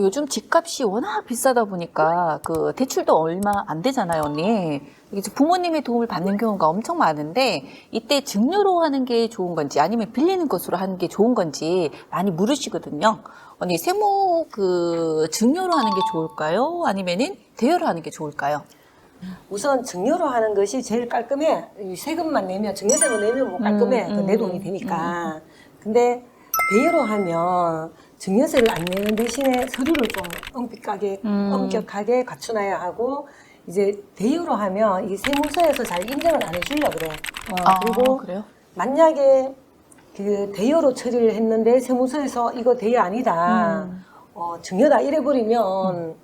요즘 집값이 워낙 비싸다 보니까 그 대출도 얼마 안 되잖아요, 언니. 이게 부모님의 도움을 받는 경우가 엄청 많은데 이때 증여로 하는 게 좋은 건지 아니면 빌리는 것으로 하는 게 좋은 건지 많이 물으시거든요. 언니, 세무 그 증여로 하는 게 좋을까요? 아니면은 대여로 하는 게 좋을까요? 우선 증여로 하는 것이 제일 깔끔해. 이 세금만 내면, 증여세만 내면 뭐 깔끔해. 내 돈이 되니까. 근데 대여로 하면 증여세를 안 내는 대신에 서류를 좀 엄격하게 갖춰놔야 하고, 이제 대여로 하면 이 세무서에서 잘 인정을 안 해주려고 그래. 그리고 그래요? 만약에 그 대여로 처리를 했는데 세무서에서 이거 대여 아니다, 증여다 이래버리면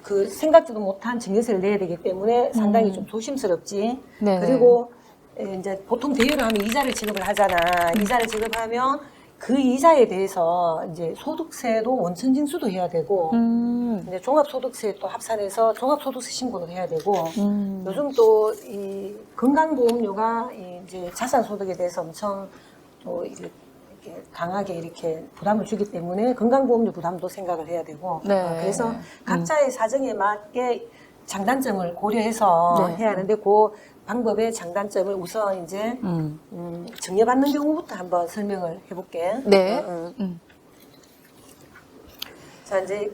그 생각지도 못한 증여세를 내야 되기 때문에 상당히 좀 조심스럽지. 네네. 그리고 이제 보통 대여를 하면 이자를 지급을 하잖아. 이자를 지급하면 그 이자에 대해서 이제 소득세도 원천징수도 해야 되고, 이제 종합소득세 또 합산해서 종합소득세 신고도 해야 되고, 요즘 또 이 건강보험료가 이제 자산소득에 대해서 엄청 또 이렇게 강하게 이렇게 부담을 주기 때문에 건강보험료 부담도 생각을 해야 되고, 네. 그래서 각자의 사정에 맞게 장단점을 고려해서 해야 하는데 그 방법의 장단점을 우선 이제 증여받는 경우부터 한번 설명을 해볼게. 네. 자, 이제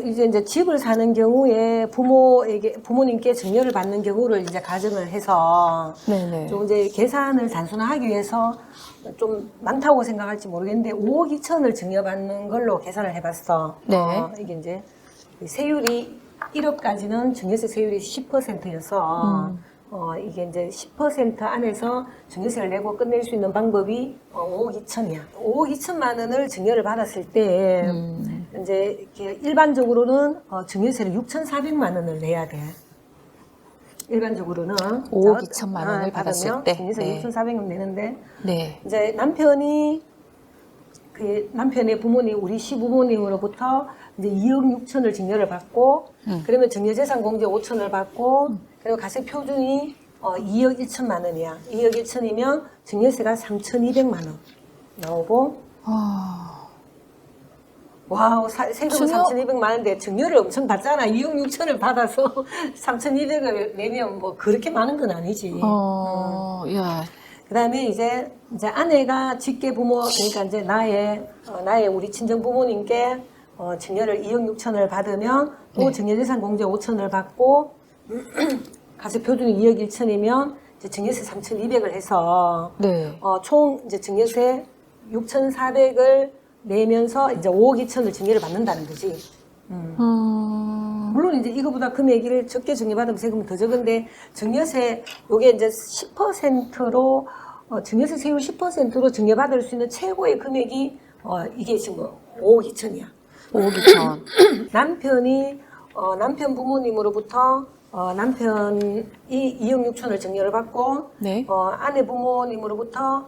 이제 집을 사는 경우에 부모님께 증여를 받는 경우를 이제 가정을 해서 네네. 좀 이제 계산을 단순화하기 위해서 좀 많다고 생각할지 모르겠는데 5억 2천을 증여받는 걸로 계산을 해봤어. 네. 이게 이제 세율이 1억까지는 증여세 세율이 10%여서 이게 이제 10% 안에서 증여세를 내고 끝낼 수 있는 방법이 5억 2천이야. 5억 2천만 원을 증여를 받았을 때 이제 이렇게 일반적으로는 증여세를 6,400만 원을 내야 돼. 일반적으로는 5억 2천만 원을 받았을 때. 증여세 네. 6,400원 내는데 네. 이제 남편의 부모님, 우리 시부모님으로부터 이제 2억 6천을 증여를 받고, 그러면 증여재산 공제 5천을 받고, 그리고 가세 표준이 2억 1천만 원이야. 2억 1천이면 증여세가 3,200만 원 나오고, 와우, 세금은 3,200만 원인데 증여를 엄청 받잖아. 2억 6천을 받아서 3,200을 내면 뭐 그렇게 많은 건 아니지. 야. 그 다음에 이제 아내가 직계 부모, 그러니까 이제 나의 우리 친정 부모님께 증여를 2억 6천을 받으면 또 네. 증여재산 공제 5천을 받고 가세 표준이 2억 1천이면 이제 증여세 3,200을 해서 네. 총 이제 증여세 6,400을 내면서 이제 5억 2천을 증여를 받는다는 거지. 물론 이제 이거보다 금액을 적게 증여받으면 세금은 더 적은데 증여세 요게 이제 10%로 증여세 세율 10%로 증여받을 수 있는 최고의 금액이 이게 지금 5억 2천이야. 5억 2천. 남편 부모님으로부터 남편이 2억 6천을 증여를 받고 네. 아내 부모님으로부터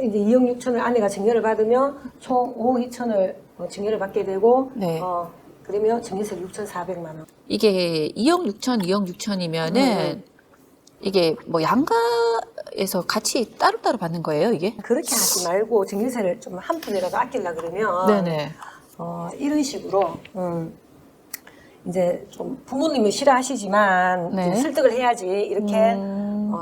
이제 2억 6천을 아내가 증여를 받으면 총 5억 2천을 증여를 받게 되고 네. 그러면 증여세 6,400만 원. 이게 2억 6천, 2억 6천이면은 이게 뭐 양가에서 같이 따로따로 받는 거예요, 이게? 그렇게 하지 말고 증여세를 좀 한 푼이라도 아끼려 그러면 네네. 이런 식으로 이제 좀 부모님은 싫어하시지만 네. 좀 설득을 해야지 이렇게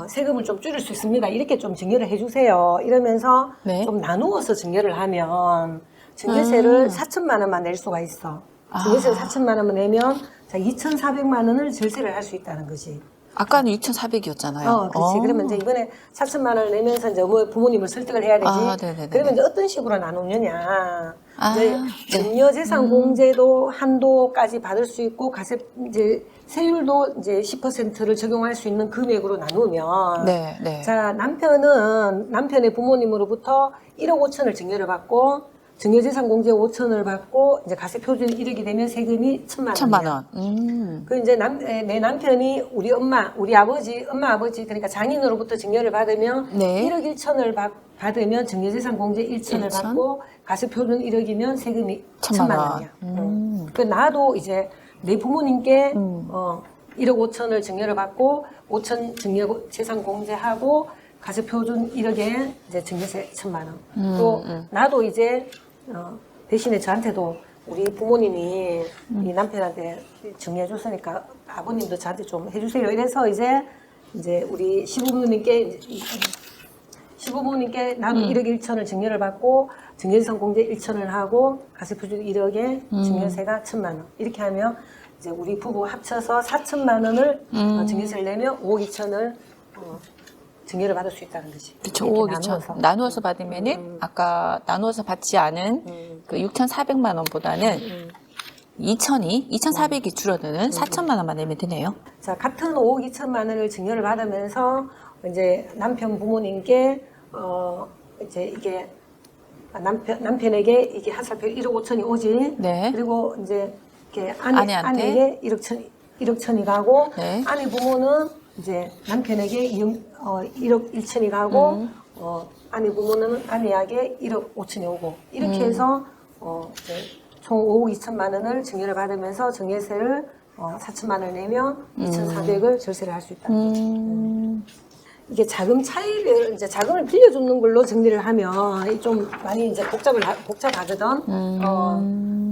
세금을 좀 줄일 수 있습니다. 이렇게 좀 증여를 해주세요. 이러면서 네. 좀 나누어서 증여를 하면 증여세를 4천만 원만 낼 수가 있어. 증여세를 4천만 원만 내면 2,400만 원을 절세를 할 수 있다는 거지. 아까는 6,400이었잖아요. 그렇지. 그러면 이제 이번에 4천만 원을 내면서 이제 뭐 부모님을 설득을 해야 되지. 네네네. 그러면 이제 어떤 식으로 나누느냐. 이제 네. 증여재산 공제도 한도까지 받을 수 있고 이제 세율도 이제 10%를 적용할 수 있는 금액으로 나누면. 네, 네. 자, 남편의 부모님으로부터 1억 5천을 증여를 받고 증여재산 공제 5천을 받고 이제 가세 표준이 1억이 되면 세금이 1,000만 원이야. 1,000만 원. 그 이제 내 남편이 우리 아버지, 엄마 아버지 그러니까 장인으로부터 증여를 받으면 네. 1억 1천을 받으면 증여재산 공제 1천을 1천? 받고 가세 표준 1억이면 세금이 1,000만 1,000만 원. 원이야. 그 나도 이제 내 부모님께 1억 5천을 증여를 받고 5천 증여재산 공제하고 가세 표준 1억에 이제 증여세 1,000만 원. 또 나도 이제 대신에 저한테도 우리 부모님이 이 남편한테 정리해줬으니까 아버님도 저한테 좀 해주세요. 이래서 이제 우리 시부모님께 나도 1억 1천을 증여를 받고 증여재산 공제 1천을 하고 가세표준 1억에 증여세가 1천만 원. 이렇게 하면 이제 우리 부부 합쳐서 4천만 원을 증여세를 내면 5억 2천을 증여를 받을 수 있다는 거지. 그쵸, 5억 2천. 나누어서 받으면은, 아까 나누어서 받지 않은 그 6,400만 원보다는 2,400이 줄어드는 4천만 원만 내면 되네요. 자, 같은 5억 2천만 원을 증여를 받으면서 이제 남편 부모님께, 이제 이게 남편에게 이게 한살표 1억 5천이 오지. 네. 그리고 이제 이렇게 아내한테? 아내에게 1억 천이 가고, 네. 아내 부모는 이제 남편에게 1억 1천이 가고, 아내 부모는 아내에게 1억 5천이 오고, 이렇게 해서, 이제 총 5억 2천만 원을 증여를 받으면서 증여세를 4천만 원을 내면 2,400을 절세를 할 수 있다는 거죠. 이게 자금 차이를 이제 자금을 빌려주는 걸로 정리를 하면 좀 많이 이제 복잡하거든.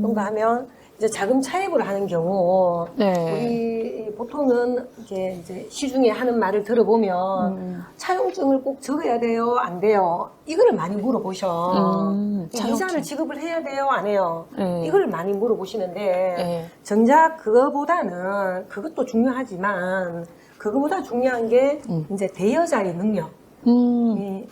뭔가 하면 이제 자금 차입을 하는 경우 네. 우리 보통은 이제 시중에 하는 말을 들어보면 차용증을 꼭 적어야 돼요, 안 돼요? 이거를 많이 물어보셔. 이자를 지급을 해야 돼요, 안 해요? 네. 이걸 많이 물어보시는데 네. 정작 그거보다는 그것도 중요하지만 그거보다 중요한 게 이제 대여자의 능력.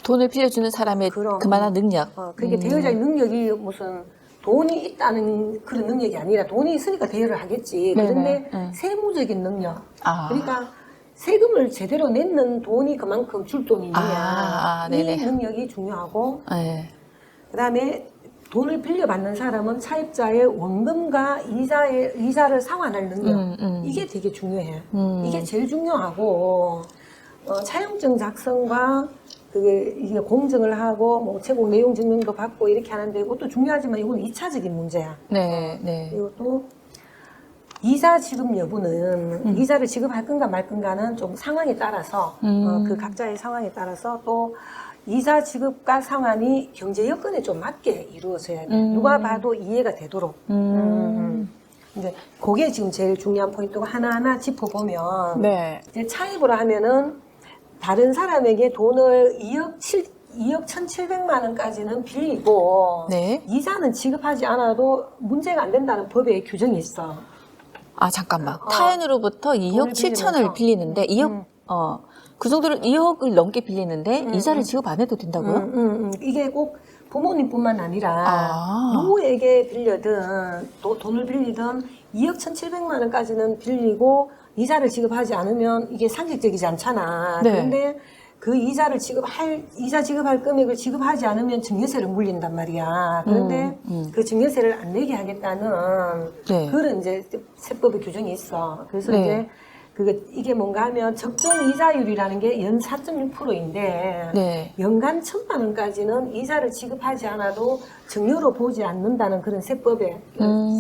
돈을 빌려주는 사람의 그럼. 그만한 능력. 그게 대여자의 능력이 무슨 돈이 있다는 그런 능력이 아니라 돈이 있으니까 대여를 하겠지. 그런데 세무적인 능력. 그러니까 세금을 제대로 내는 돈이 그만큼 줄 돈이 있느냐. 이 네네. 능력이 중요하고 네. 그다음에 돈을 빌려받는 사람은 차입자의 원금과 이자를 상환할 능력. 이게 되게 중요해. 이게 제일 중요하고 차용증 작성과 이게 공증을 하고 뭐 채권 내용 증명도 받고 이렇게 하는데 이것도 중요하지만 이건 2차적인 문제야. 네. 네. 그리고 또 이자 지급 여부는 이자를 지급할 건가 말 건가는 좀 상황에 따라서 그 각자의 상황에 따라서 또 이자 지급과 상환이 경제 여건에 좀 맞게 이루어져야 돼. 누가 봐도 이해가 되도록. 이제 그게 지금 제일 중요한 포인트고 하나하나 짚어보면 네. 이제 차입을 하면은 다른 사람에게 돈을 2억 1,700만 원까지는 빌리고 네. 이자는 지급하지 않아도 문제가 안 된다는 법에 규정이 있어. 잠깐만. 타인으로부터 2억 7천을 빌리는데 2억 그 정도를 2억을 넘게 빌리는데 이자를 지급 안 해도 된다고요? 이게 꼭 부모님뿐만 아니라 누구에게 빌려든 돈을 빌리든 2억 1,700만 원까지는 빌리고 이자를 지급하지 않으면 이게 상식적이지 않잖아. 네. 그런데 그 이자 지급할 금액을 지급하지 않으면 증여세를 물린단 말이야. 그런데 그 증여세를 안 내게 하겠다는 네. 그런 이제 세법의 규정이 있어. 그래서 네. 이제 이게 뭔가 하면 적정 이자율이라는 게 연 4.6%인데 네. 연간 1,000만 원까지는 이자를 지급하지 않아도 증여로 보지 않는다는 그런 세법에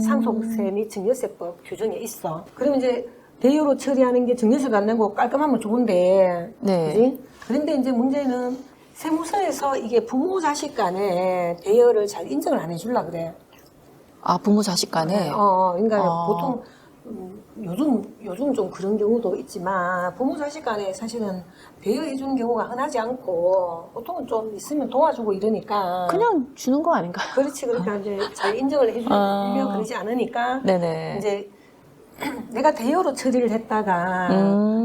상속세 및 증여세법 규정에 있어. 그러면 이제 대여로 처리하는 게 증여세도 안 내고 깔끔하면 좋은데, 네. 그지? 그런데 이제 문제는 세무서에서 이게 부모 자식 간에 대여를 잘 인정을 안 해주려 그래. 부모 자식 간에? 그러니까 보통 요즘 좀 그런 경우도 있지만 부모 자식 간에 사실은 대여해주는 경우가 흔하지 않고 보통은 좀 있으면 도와주고 이러니까 그냥 주는 거 아닌가? 그렇지. 그러니까 이제 잘 인정을 해주려 그러지 않으니까 네네. 이제 내가 대여로 처리를 했다가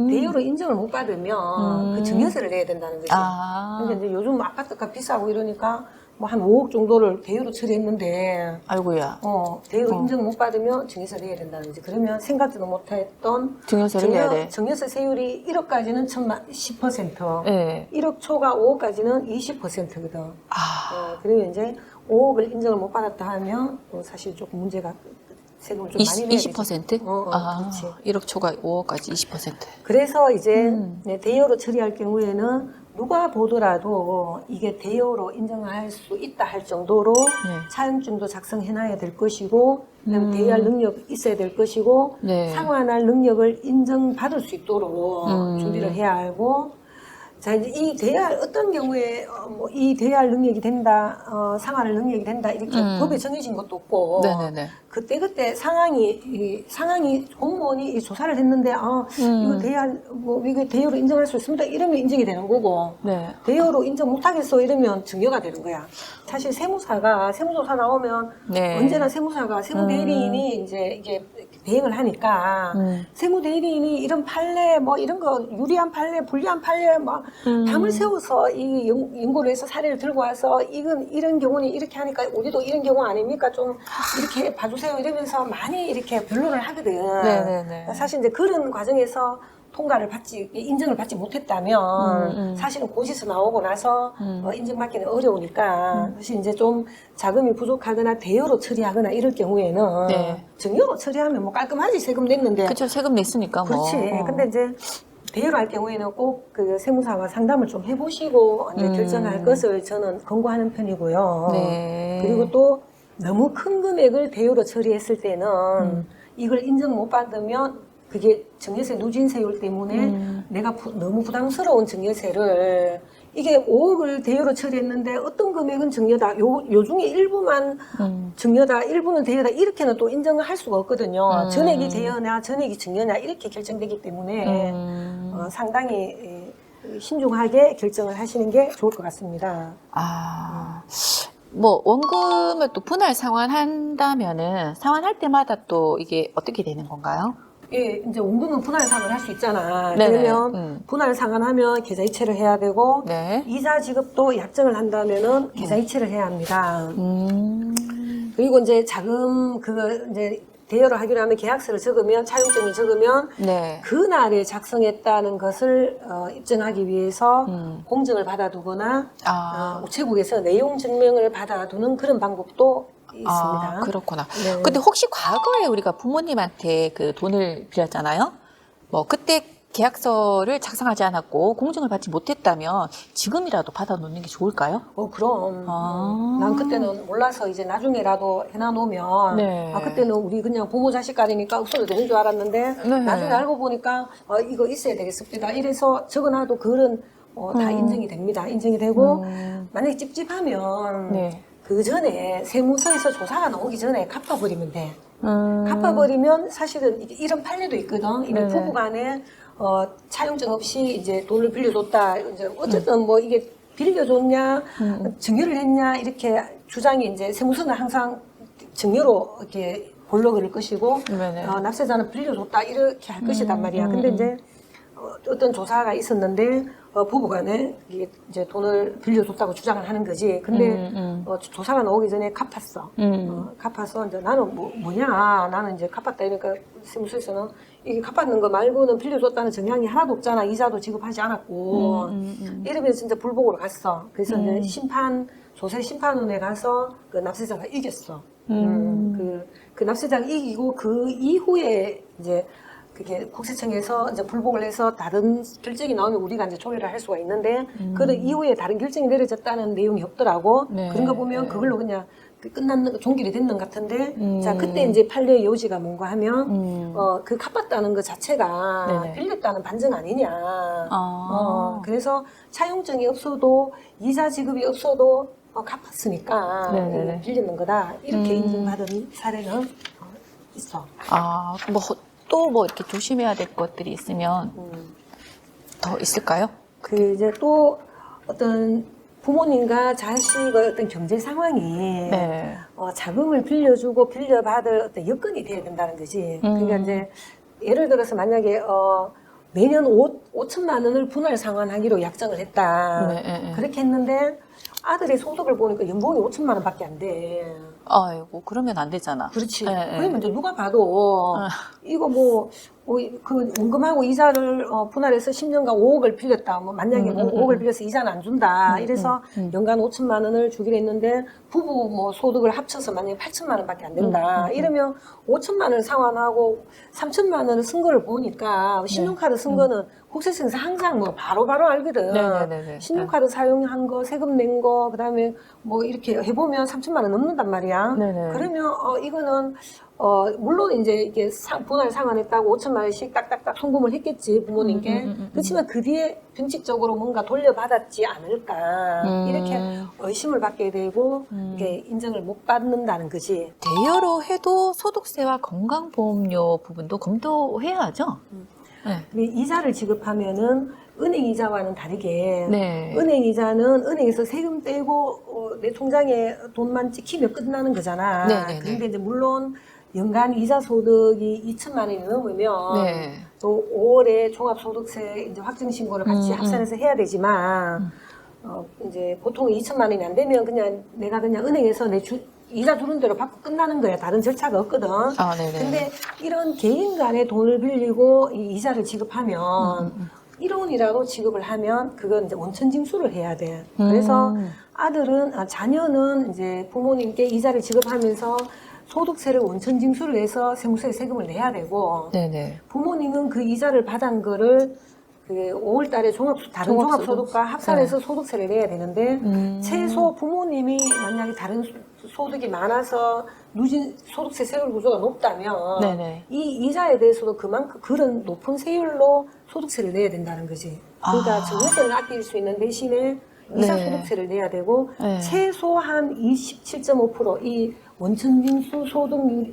대여로 인정을 못 받으면 그 증여세를 내야 된다는 거지. 그러니까 이제 요즘 아파트가 비싸고 이러니까 뭐 한 5억 정도를 대여로 처리했는데 아이고야. 대여로 인정을 못 받으면 증여세를 내야 된다는 거지. 그러면 생각지도 못했던 증여세를 내야 돼. 증여세 세율이 1억까지는 10%, 네. 1억 초과 5억까지는 20%거든. 그러면 이제 5억을 인정을 못 받았다 하면 사실 조금 문제가 세금을 좀 많이 내야 되지. 20%? 그렇지. 1억 초과 5억까지 20%. 그래서 이제 대여로 처리할 경우에는 누가 보더라도 이게 대여로 인정할 수 있다 할 정도로 차용증도 작성해놔야 될 것이고 그다음에 대여할 능력이 있어야 될 것이고 상환할 능력을 인정받을 수 있도록 준비를 해야 하고 자, 이제 이 대할 어떤 경우에 뭐 이 대할 능력이 된다, 상환할 능력이 된다 이렇게 법에 정해진 것도 없고, 네네네. 그때 상황이 공무원이 이 조사를 했는데 이거 대할 뭐 이거 대여로 인정할 수 있습니다 이러면 인정이 되는 거고, 네. 대여로 인정 못하겠어 이러면 증여가 되는 거야. 사실 세무사가 세무조사 나오면 네. 언제나 세무사가 세무대리인이 이제 이게 대행을 하니까 세무대리인이 이런 판례 뭐 이런 거 유리한 판례 불리한 판례 막 밤을 새워서 이 연구를 해서 사례를 들고 와서 이런 경우는 이렇게 하니까 우리도 이런 경우 아닙니까 좀 이렇게 봐주세요 이러면서 많이 이렇게 변론을 하거든. 네네네. 사실 이제 그런 과정에서 인정을 받지 못했다면 사실은 고시서 나오고 나서 인정받기는 어려우니까 사실 이제 좀 자금이 부족하거나 대여로 처리하거나 이럴 경우에는 네. 증여로 처리하면 뭐 깔끔하지 세금 냈는데. 그쵸, 세금 냈으니까 뭐. 그렇지. 근데 이제 대여로 할 경우에는 꼭 그 세무사와 상담을 좀 해보시고 이제 결정할 것을 저는 권고하는 편이고요. 네. 그리고 또 너무 큰 금액을 대여로 처리했을 때는 이걸 인정 못 받으면 그게 증여세 누진세율 때문에 내가 너무 부담스러운 증여세를 이게 5억을 대여로 처리했는데 어떤 금액은 증여다, 요 중에 일부만 증여다, 일부는 대여다 이렇게는 또 인정을 할 수가 없거든요. 전액이 대여냐, 전액이 증여냐 이렇게 결정되기 때문에 상당히 신중하게 결정을 하시는 게 좋을 것 같습니다. 뭐 원금을 또 분할 상환한다면은 상환할 때마다 또 이게 어떻게 되는 건가요? 예, 이제 원금은 분할 상환을 할 수 있잖아. 네네. 그러면 분할 상환하면 계좌이체를 해야 되고 네. 이자 지급도 약정을 한다면은 계좌이체를 해야 합니다. 그리고 이제 자금 그거 이제 대여를 하기로 하면 계약서를 적으면 차용증을 적으면 네. 그날에 작성했다는 것을 입증하기 위해서 공증을 받아두거나 우체국에서 내용 증명을 받아두는 그런 방법도 있습니다. 그렇구나. 네. 근데 혹시 과거에 우리가 부모님한테 그 돈을 빌렸잖아요. 뭐 그때 계약서를 작성하지 않았고 공증을 받지 못했다면 지금이라도 받아놓는 게 좋을까요? 그럼. 난 그때는 몰라서 이제 나중에라도 해놔놓으면, 네. 그때는 우리 그냥 부모 자식 간이니까 없어도 되는 줄 알았는데, 네. 나중에 알고 보니까, 이거 있어야 되겠습니다. 이래서 적어놔도 그런, 다 인정이 됩니다. 인정이 되고, 만약에 찝찝하면, 네. 그 전에 세무서에서 조사가 나오기 전에 갚아버리면 돼. 갚아버리면 사실은 이런 판례도 있거든. 이런 부부 간에 차용증 없이 이제 돈을 빌려줬다. 이제 어쨌든 뭐 이게 빌려줬냐, 증여를 했냐, 이렇게 주장이 이제 세무서는 항상 증여로 이렇게 볼록을 것이고, 네네. 납세자는 빌려줬다. 이렇게 할 것이단 말이야. 근데 이제 어떤 조사가 있었는데, 부부 간에 이제 돈을 빌려줬다고 주장을 하는 거지. 근데 조사가 나오기 전에 갚았어. 갚아서 이제 나는 뭐냐. 나는 이제 갚았다. 이러니까 세무서에서는 이게 갚았는 거 말고는 빌려줬다는 정황이 하나도 없잖아. 이자도 지급하지 않았고. 이러면 진짜 불복으로 갔어. 그래서 이제 조세 심판원에 가서 그 납세자가 이겼어. 그 납세자가 이기고 그 이후에 이제 그게 국세청에서 이제 불복을 해서 다른 결정이 나오면 우리가 이제 조회를 할 수가 있는데 그 이후에 다른 결정이 내려졌다는 내용이 없더라고. 네. 그런 거 보면 그걸로 그냥 종결이 됐는 것 같은데 자 그때 이제 판례의 요지가 뭔가 하면 그 갚았다는 것 자체가 네네. 빌렸다는 반증 아니냐. 그래서 차용증이 없어도 이자 지급이 없어도 갚았으니까 네네네. 빌리는 거다 이렇게 인정받은 사례는 있어. 또 뭐 이렇게 조심해야 될 것들이 있으면 더 있을까요? 이제 또 어떤 부모님과 자식의 어떤 경제 상황이 네. 자금을 빌려주고 빌려받을 어떤 여건이 돼야 된다는 거지. 그러니까 이제 예를 들어서 만약에 매년 5천만 원을 분할 상환하기로 약정을 했다. 네. 그렇게 했는데 아들의 소득을 보니까 연봉이 5천만 원밖에 안 돼. 아이고 그러면 안 되잖아. 그렇지. 네. 그러면 이제 누가 봐도 이거 그 원금하고 이자를 분할해서 10년간 5억을 빌렸다. 뭐 만약에 5억을 빌려서 이자는 안 준다. 이래서 연간 5천만 원을 주기로 했는데 부부 뭐 소득을 합쳐서 만약에 8천만 원밖에 안 된다. 이러면 5천만 원을 상환하고 3천만 원을 쓴 거를 보니까 신용카드 쓴 거는 국세청에서 항상 뭐 바로바로 알거든. 네네네. 신용카드 사용한 거, 세금 낸 거, 그다음에 뭐 이렇게 해보면 3천만 원 넘는단 말이야. 네네. 그러면 이거는 물론 이제 이게 분할 상환했다고 5천만 원씩 딱딱딱 송금을 했겠지 부모님께. 그렇지만 그 뒤에 변칙적으로 뭔가 돌려받았지 않을까 이렇게 의심을 받게 되고 이게 인정을 못 받는다는 거지. 대여로 해도 소득세와 건강보험료 부분도 검토해야 하죠? 네. 근데 이자를 지급하면은 은행 이자와는 다르게 네. 은행 이자는 은행에서 세금 떼고 내 통장에 돈만 찍히면 끝나는 거잖아. 네네네. 그런데 이제 물론 연간 이자 소득이 2천만 원이 넘으면 네. 또 5월에 종합소득세 이제 확정 신고를 같이 합산해서 해야 되지만 이제 보통 2천만 원이 안 되면 그냥 내가 그냥 은행에서 이자 주는 대로 받고 끝나는 거야. 다른 절차가 없거든. 아, 네네. 근데 이런 개인 간에 돈을 빌리고 이 이자를 지급하면 1원이라도 지급을 하면 그건 이제 원천징수를 해야 돼. 그래서 자녀는 이제 부모님께 이자를 지급하면서 소득세를 원천징수를 해서 세무서에 세금을 내야 되고 네네. 부모님은 그 이자를 받은 거를 그 5월 달에 다른 종합소득과 합산해서 소득세를 내야 되는데 최소 부모님이 만약에 다른 소득이 많아서 누진 소득세 세율 구조가 높다면 네네. 이 이자에 대해서도 그만큼 그런 높은 세율로 소득세를 내야 된다는 거지. 그러니까 증여세를 아낄 수 있는 대신에 이자 네. 소득세를 내야 되고 네. 최소한 27.5%이 원천징수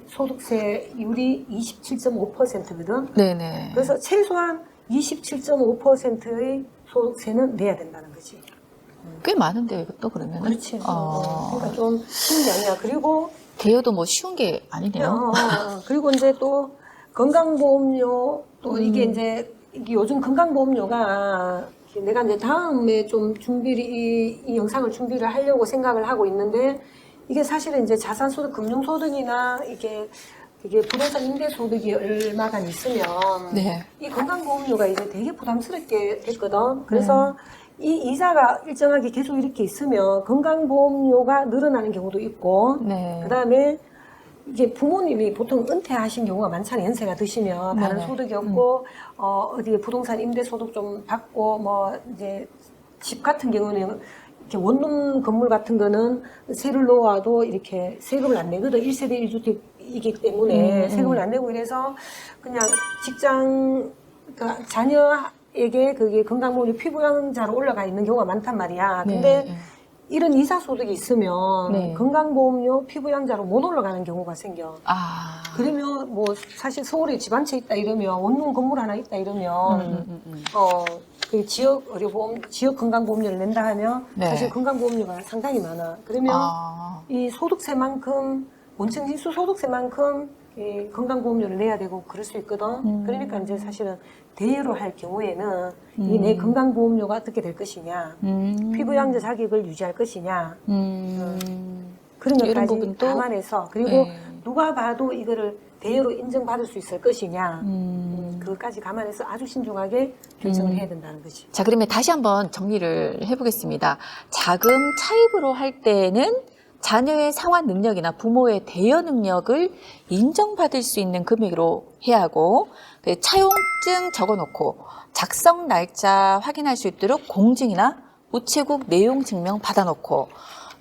소득세율이 27.5%거든. 네네. 그래서 최소한 27.5%의 소득세는 내야 된다는 거지. 꽤 많은데요, 이것도 그러면. 그렇지. 그러니까 좀 쉬운 게 아니야. 그리고 대여도 뭐 쉬운 게 아니네요. 그리고 이제 또 건강보험료 또 이게 이제 이게 요즘 건강보험료가 내가 이제 다음에 좀 이 영상을 준비를 하려고 생각을 하고 있는데 이게 사실은 이제 자산소득, 금융소득이나 이게 부동산 임대소득이 얼마간 있으면 네. 이 건강보험료가 이제 되게 부담스럽게 됐거든. 그래서 이 이자가 일정하게 계속 이렇게 있으면 건강보험료가 늘어나는 경우도 있고 네. 그다음에 이게 부모님이 보통 은퇴하신 경우가 많잖아요. 연세가 드시면 다른 네네. 소득이 없고 어디 부동산 임대소득 좀 받고 뭐 이제 집 같은 경우는 이렇게 원룸 건물 같은 거는 세를 놓아도 이렇게 세금을 안 내거든. 1세대 1주택이기 때문에 세금을 안 내고 이래서 그냥 그러니까 자녀에게 그게 건강보험료 피부양자로 올라가 있는 경우가 많단 말이야. 근데 네. 이런 이사소득이 있으면 네. 건강보험료 피부양자로 못 올라가는 경우가 생겨. 아. 그러면 뭐 사실 서울에 집 한 채 있다 이러면 원룸 건물 하나 있다 이러면 그 지역 의료보험, 지역 건강보험료를 낸다 하면 네. 사실 건강보험료가 상당히 많아. 그러면 이 소득세만큼 원천징수 소득세만큼 이 건강보험료를 내야 되고 그럴 수 있거든. 그러니까 이제 사실은 대여로 할 경우에는 이 내 건강보험료가 어떻게 될 것이냐, 피부양자 자격을 유지할 것이냐, 그런 이런 것까지 부분도 감안해서 그리고 네. 누가 봐도 이거를 대여로 인정받을 수 있을 것이냐, 그것까지 감안해서 아주 신중하게 결정을 해야 된다는 거지. 자, 그러면 다시 한번 정리를 해보겠습니다. 자금 차입으로 할 때는 자녀의 상환 능력이나 부모의 대여 능력을 인정받을 수 있는 금액으로 해야 하고, 차용증 적어놓고 작성 날짜 확인할 수 있도록 공증이나 우체국 내용 증명 받아놓고,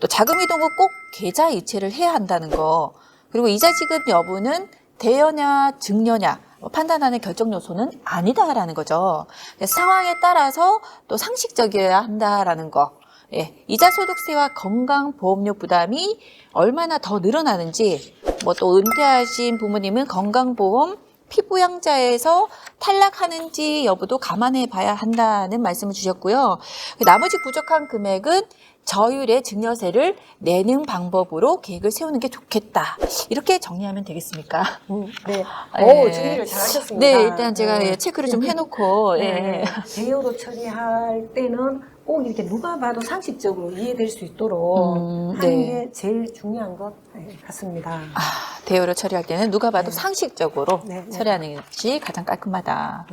또 자금 이동 후 꼭 계좌 이체를 해야 한다는 거, 그리고 이자 지급 여부는 대여냐 증여냐 판단하는 결정 요소는 아니다라는 거죠. 상황에 따라서 또 상식적이어야 한다라는 거. 예, 이자 소득세와 건강보험료 부담이 얼마나 더 늘어나는지, 뭐 또 은퇴하신 부모님은 건강보험 피부양자에서 탈락하는지 여부도 감안해 봐야 한다는 말씀을 주셨고요. 나머지 부족한 금액은 저율의 증여세를 내는 방법으로 계획을 세우는 게 좋겠다. 이렇게 정리하면 되겠습니까? 네. 네. 오, 정리를 잘 하셨습니다. 네, 일단 제가 네. 체크를 좀 해놓고, 네. 예. 대여로 처리할 때는 꼭 이렇게 누가 봐도 상식적으로 이해될 수 있도록 하는 네. 게 제일 중요한 것 같습니다. 대여로 처리할 때는 누가 봐도 상식적으로 네, 네. 처리하는 것이 가장 깔끔하다.